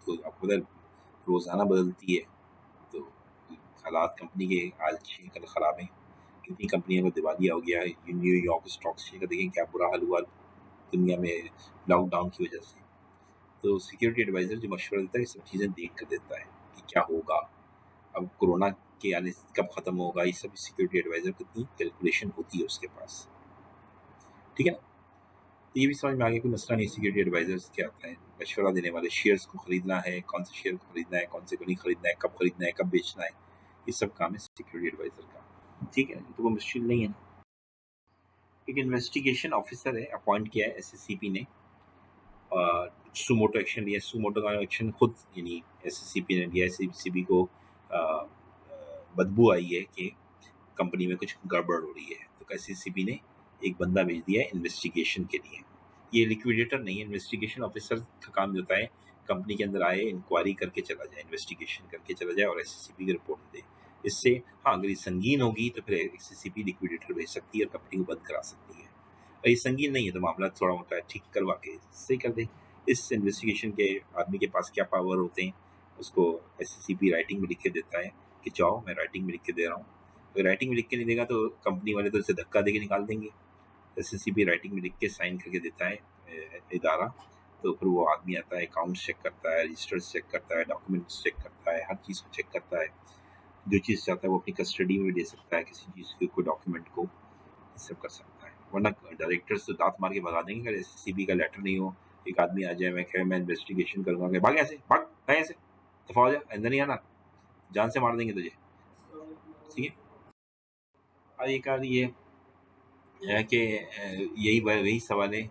तो आपको पता है रोज़ाना बदलती है। तो हालात कंपनी के आज अच्छे हैं, कल ख़राब हैं। कितनी कंपनियों को दिवालिया हो गया है। ये न्यूयॉर्क स्टॉक एक्सचेंज का देखें क्या बुरा हाल हुआ दुनिया में लॉकडाउन की वजह से। तो सिक्योरिटी एडवाइज़र जो मशवरा देता है, ये सब चीज़ें देख कर देता है कि क्या होगा, अब कोरोना के आने से कब ख़त्म होगा, ये सब सिक्योरिटी एडवाइज़र की इतनी कैलकुलेशन होती है उसके पास, ठीक है ना। तो ये भी समझ में आ गया, कोई मसला नहीं। सिक्योरिटी एडवाइज़र्स क्या आता है, मशवरा देने वाले, शेयर्स को खरीदना है, कौन से शेयर को खरीदना है, कौन से को नहीं खरीदना है, कब खरीदना है, कब बेचना है, ये सब काम है सिक्योरिटी एडवाइज़र का, ठीक है। तो वो मुश्किल नहीं है ना। एक इन्वेस्टिगेशन ऑफिसर है, अपॉइंट किया है SSCP ने, सुमोटो एक्शन लिया। सुमोटो का एक्शन खुद यानी SSCP ने लिया। SSCP को बदबू आई है कि कंपनी में कुछ गड़बड़ हो रही है, तो SSCP ने एक बंदा भेज दिया है इन्वेस्टिगेशन के लिए। ये लिक्विडेटर नहीं है, इन्वेस्टिगेशन ऑफिसर का काम होता है कंपनी के अंदर आए, इंक्वायरी करके चला जाए, इन्वेस्टिगेशन करके चला जाए, और SSCP की रिपोर्ट दे। इससे हाँ, अगर ये संगीन होगी तो फिर SSCP लिक्विडेटर भेज सकती है और कंपनी को बंद करा सकती है। और ये संगीन नहीं है तो मामला थोड़ा मोटा ठीक करवा के सही कर दे। इस इन्वेस्टिगेशन के आदमी के पास क्या पावर होते हैं, उसको SSCP राइटिंग में लिख के देता है कि जाओ, मैं राइटिंग में लिख के दे रहा हूँ। अगर राइटिंग में लिख के नहीं देगा तो कंपनी वाले तो इसे धक्का दे के निकाल देंगे। SSCP राइटिंग में लिख के साइन करके देता है इदारा, तो फिर वो आदमी आता है, अकाउंट्स चेक करता है, रजिस्टर्स चेक करता है, डॉक्यूमेंट्स चेक करता है, हर चीज़ को चेक करता है। जो चीज़ चाहता है वो अपनी कस्टडी में भी दे सकता है, किसी चीज़ के कोई डॉक्यूमेंट को ये सब कर सकता है। वरना डायरेक्टर्स तो दांत मार के भगा देंगे अगर एससीबी का लेटर नहीं हो। एक आदमी आ जाए, मैं कहे मैं इन्वेस्टिगेशन करूंगा, कहे भाग यहाँ से, भाग कहीं से, दफा हो जा, अंदर नहीं आना, जान से मार देंगे तुझे। ठीक है। और एक और ये है कि यही वही सवाल है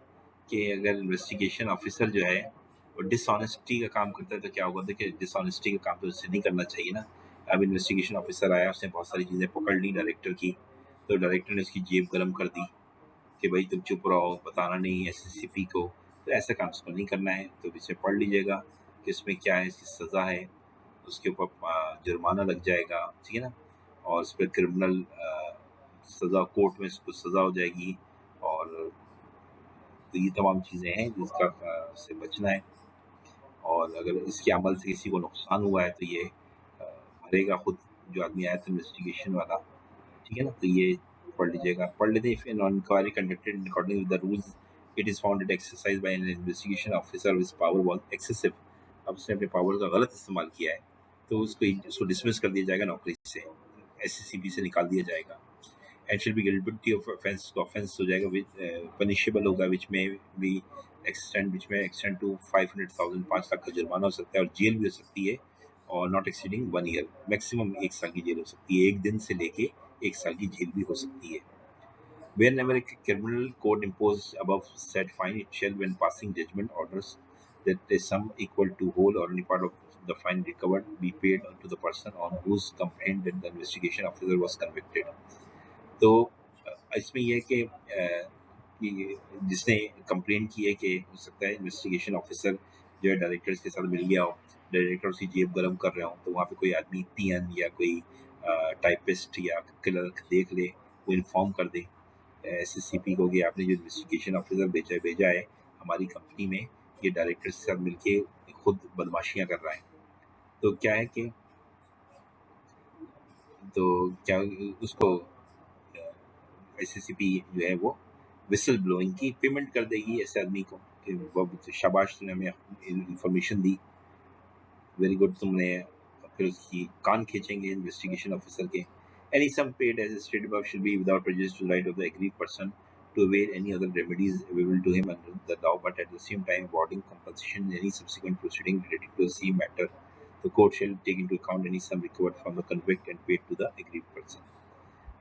कि अगर इन्वेस्टिगेशन ऑफिसर जो है वो डिसऑनेस्टी का काम करता है तो क्या होगा। देखिए, डिसऑनेस्टी का काम तो उससे नहीं करना चाहिए ना। अब इन्वेस्टिगेशन ऑफिसर आया, उसने बहुत सारी चीज़ें पकड़ ली डायरेक्टर की, तो डायरेक्टर ने उसकी जेब गर्म कर दी कि भाई तुम चुप रहो, बताना नहीं एससीपी को। तो ऐसा काम उसको नहीं करना है। तो इसे पढ़ लीजिएगा कि इसमें क्या है, इसकी सज़ा है, उसके ऊपर जुर्माना लग जाएगा, ठीक है ना। और उस पर क्रिमिनल सज़ा, कोर्ट में उसको सज़ा हो जाएगी। और तो ये तमाम चीज़ें हैं जिसका से बचना है। और अगर इसके अमल से किसी को नुकसान हुआ है तो ये भरेगा खुद, जो आदमी आया था इन्वेस्टिगेशन वाला। ठीक है ना। तो ये पढ़ लेते हैं। If an inquiry conducted in according with the rules it is found that exercise by an investigation officer his power was excessive. अब उसने अपने पावर का गलत इस्तेमाल किया है तो उसको डिसमिस कर दिया जाएगा नौकरी से, एससीबी से निकाल दिया जाएगा। एंड शिल बी गिल्टी ऑफ ऑफेंस, तो ऑफेंस हो जाएगा विच पनिशेबल होगा, विच में बी एक्सटेंड टू 500,000, 5 लाख का जुर्माना हो सकता है, और जेल भी हो सकती है, और नॉट एक्सीडिंग 1 ईयर, मैक्सिमम 1 साल की जेल हो सकती है। 1 दिन से लेके 1 साल की जेल भी हो सकती है। Whenever a criminal court imposes above said fine, it shall, when passing judgment orders, that a sum equal to whole or any part of the fine recovered be paid to the person on whose complaint that the investigation officer was convicted. तो इसमें यह है कि जिसने कंप्लेंट की है कि हो सकता है इन्वेस्टिगेशन ऑफिसर जो है डायरेक्टर्स के साथ मिल गया हो, डायरेक्टर उसकी जेब गर्म कर रहे हो, तो वहाँ पे कोई आदमी पीएन या कोई टाइपिस्ट या क्लर्क देख ले, वो इन्फॉर्म कर दे एससीपी को कि आपने जो इन्वेस्टिगेशन ऑफिसर भेजा है हमारी कंपनी में, ये डायरेक्टर के साथ मिलके खुद बदमाशियां कर रहा है। तो क्या है कि तो क्या उसको एससीपी जो है वो विसल ब्लोइंग की पेमेंट कर देगी ऐसे आदमी को कि बहुत शाबाश, तुमने हमें इंफॉर्मेशन दी, वेरी गुड तुमने। फिर उसकी कान खींचेंगे इन्वेस्टिगेशन ऑफिसर के। Any sum paid as stated above shall be without prejudice to right of the aggrieved person to avail any other remedies available to him under the law, but at the same time awarding compensation in any subsequent proceeding relating to the same matter. The court shall take into account any sum recovered from the convict and paid to the aggrieved person.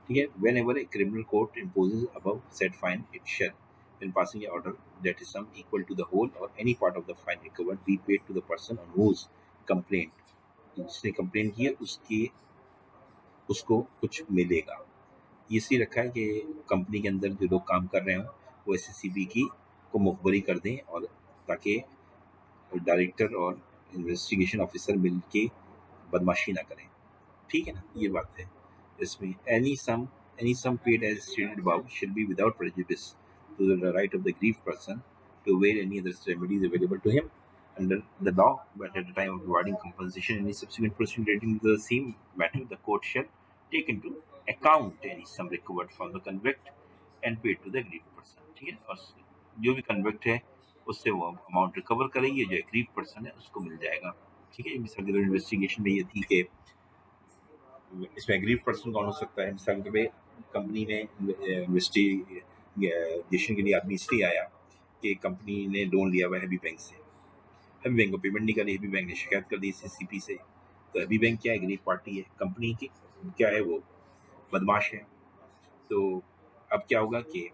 ठीक है। whenever a criminal court imposes above said fine, it shall, when passing an order, that is sum equal to the whole or any part of the fine recovered be paid to the person on whose complaint, जिसने कंप्लेंट की है उसको कुछ मिलेगा। ये इसलिए रखा है कि कंपनी के अंदर जो लोग काम कर रहे हों वो एससीबी की को मुखबरी कर दें, और ताकि डायरेक्टर और इन्वेस्टिगेशन ऑफिसर मिल के बदमाशी ना करें। ठीक है ना, ये बात है इसमें। Any sum paid as stated above shall be without prejudice to the right of the aggrieved person to avail any other remedies available to him under the law, but at the time of providing compensation any subsequent proceeding relating to the same matter, the court shall take into account any sum recovered from the convict and paid to the aggrieved person। ठीक है। और जो भी कन्विक्ट है उससे वो अमाउंट रिकवर करेगी, जो एग्रीव पर्सन है उसको मिल जाएगा। ठीक है। मिसाल के तौर इन्वेस्टिगेशन में ये थी कि इसमें एग्रीव पर्सन कौन हो सकता है। मिसाल के भाई कंपनी में इन्वेस्टिगेशन के लिए आदमी इसलिए आया कि कंपनी ने लोन लिया हुआ है हैवी बैंक से, हैवी बैंक को पेमेंट नहीं करी, हैवी बैंक ने शिकायत कर दी सीसीपी से। तो हैवी बैंक क्या है, एग्रीव पार्टी है, कंपनी की क्या है वो बदमाश है। तो अब क्या होगा कि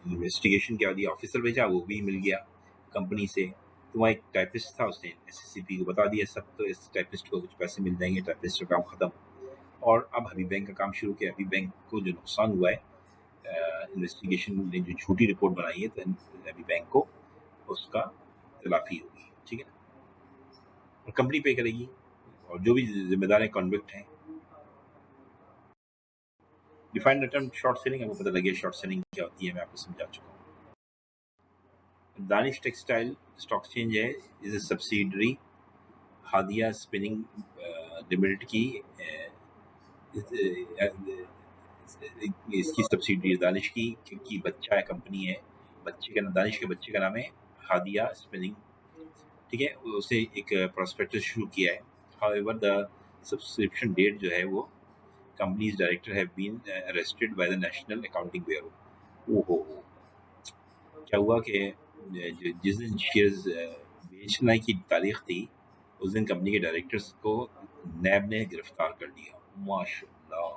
इन्वेस्टिगेशन क्या दिया ऑफिसर भेजा, वो भी मिल गया कंपनी से। तो वहाँ एक टाइपिस्ट था, उसने एससीपी को बता दिया सब, तो इस टाइपिस्ट को कुछ पैसे मिल जाएंगे, टाइपिस्ट का काम खत्म। और अब हबी बैंक का काम शुरू किया। हबी बैंक को जो नुकसान हुआ है इन्वेस्टिगेशन ने जो झूठी रिपोर्ट बनाई है, तो हबी बैंक को उसका तलाफी होगी। ठीक है ना। और कंपनी पे करेगी, और जो भी जिम्मेदार है कॉन्विक्ट हैं। डिफाइंड टर्म शॉर्ट सेलिंग, आपको पता लगे शॉर्ट सेलिंग क्या होती है, मैं आपको समझा चुका हूँ। दानिश टेक्सटाइल स्टॉक एक्सचेंज है, is a subsidiary Hadiya spinning limited की। इसकी सब्सिडरी दानिश की बच्चा है कंपनी है, दानिश के बच्चे का नाम है हादिया स्पिनिंग, ठीक है। उसे एक प्रोस्पेक्टस शुरू किया है। हाउएवर द सब्सक्रिप्शन डेट जो है वो companies director have been arrested by the national accounting bureau. ओहो, क्या हुआ कि जिस दिन शेयर्स बेचने की तारीख थी, उस दिन कंपनी के डायरेक्टर्स को नैब ने गिरफ्तार कर लिया। माशाल्लाह,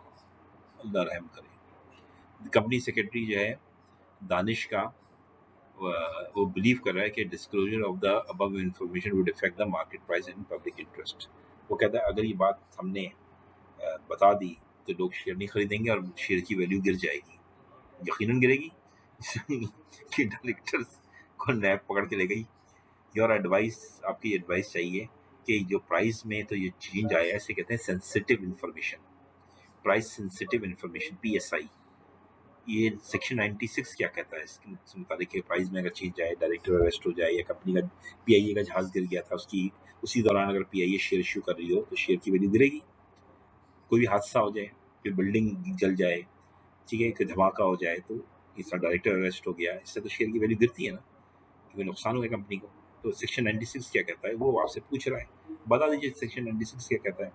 अल्लाह रहम करे। कंपनी सेक्रेटरी जो है दानिश का, वो बिलीव कर रहा है कि disclosure of the above information would affect the market price in public interest. वो कहता है अगर ये बात हमने बता दी तो लोग शेयर नहीं खरीदेंगे और शेयर की वैल्यू गिर जाएगी, यकीनन गिरेगी। कि डायरेक्टर्स को नैब पकड़ के ले गई। योर एडवाइस, आपकी एडवाइस चाहिए कि जो प्राइस में तो ये चेंज आया, इसे कहते हैं sensitive information, price sensitive information, PSI। ये सेक्शन 96 क्या कहता है इसके मुताबिक कि प्राइस में अगर चेंज आए, डायरेक्टर अरेस्ट हो जाए, या कंपनी का PIA का जहाज गिर गया था, उसकी उसी दौरान अगर PIA शेयर इशू कर रही हो तो शेयर की वैल्यू गिरेगी। कोई भी हादसा हो जाए, फिर बिल्डिंग जल जाए, ठीक है, कोई धमाका हो जाए, तो इसका डायरेक्टर अरेस्ट हो गया, इससे तो शेयर की वैल्यू गिरती है ना, क्योंकि नुकसान हुआ कंपनी को। तो सेक्शन 96 क्या कहता है, वो आपसे पूछ रहा है, बता दीजिए सेक्शन 96 क्या कहता है।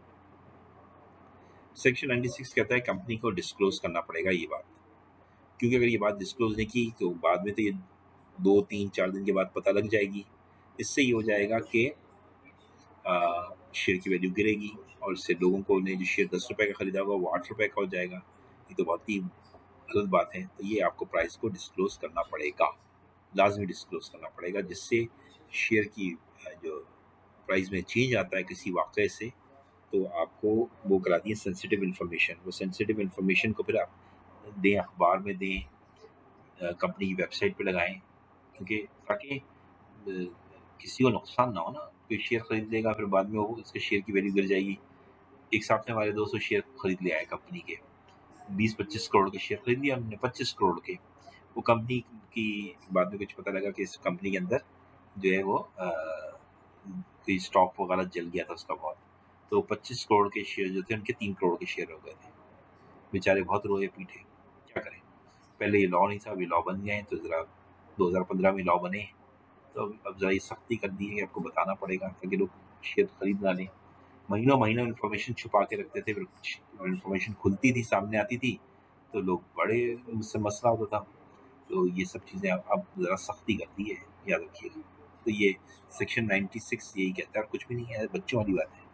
सेक्शन 96 कहता है कंपनी को डिस्क्लोज करना पड़ेगा ये बात, क्योंकि अगर ये बात डिस्क्लोज नहीं की तो बाद में तो ये 2-3-4 दिन के बाद पता लग जाएगी। इससे ये हो जाएगा कि शेयर की वैल्यू गिरेगी, और इससे लोगों को ने जो शेयर 10 रुपए का खरीदा होगा वो 8 रुपए का हो जाएगा। ये तो बहुत ही गलत बात है। तो ये आपको प्राइस को डिस्क्लोज करना पड़ेगा, लाजमी डिस्क्लोज करना पड़ेगा, जिससे शेयर की जो प्राइस में चेंज आता है किसी वाक़े से, तो आपको वो कराती है सेंसिटिव इन्फॉर्मेशन। वो सेंसिटिव इन्फॉर्मेशन को फिर आप दें, अखबार में दें, कंपनी की वेबसाइट पे लगाएं, क्योंकि ताकि किसी को नुकसान ना हो ना। कोई शेयर खरीद लेगा, फिर बाद में वो उसके शेयर की वैल्यू गिर जाएगी। एक साथ में हमारे 200 शेयर खरीद ले आए कंपनी के, 20-25 करोड़ के शेयर खरीद लिया हमने, 25 करोड़ के। वो कंपनी की बाद में कुछ पता लगा कि इस कंपनी के अंदर जो है वो कोई स्टॉक वगैरह जल गया था उसका बहुत, तो 25 करोड़ के शेयर जो थे उनके 3 करोड़ के शेयर हो गए थे। बेचारे बहुत रोए पीटे, क्या करें। पहले ये लॉ नहीं था, अभी लॉ बन गए हैं, तो ज़रा 2015 में लॉ बने, तो अब ज़रा ये सख्ती कर दी है कि आपको बताना पड़ेगा, ताकि लोग शेयर खरीद ना लें। महीनों महीनों इन्फॉर्मेशन छुपा के रखते थे, फिर इन्फॉर्मेशन खुलती थी, सामने आती थी, तो लोग बड़े उससे मसला होता था। तो ये सब चीज़ें अब ज़रा सख्ती कर दी है, याद रखिएगा। तो ये सेक्शन 96 यही कहता है, और कुछ भी नहीं है, बच्चों वाली बात है।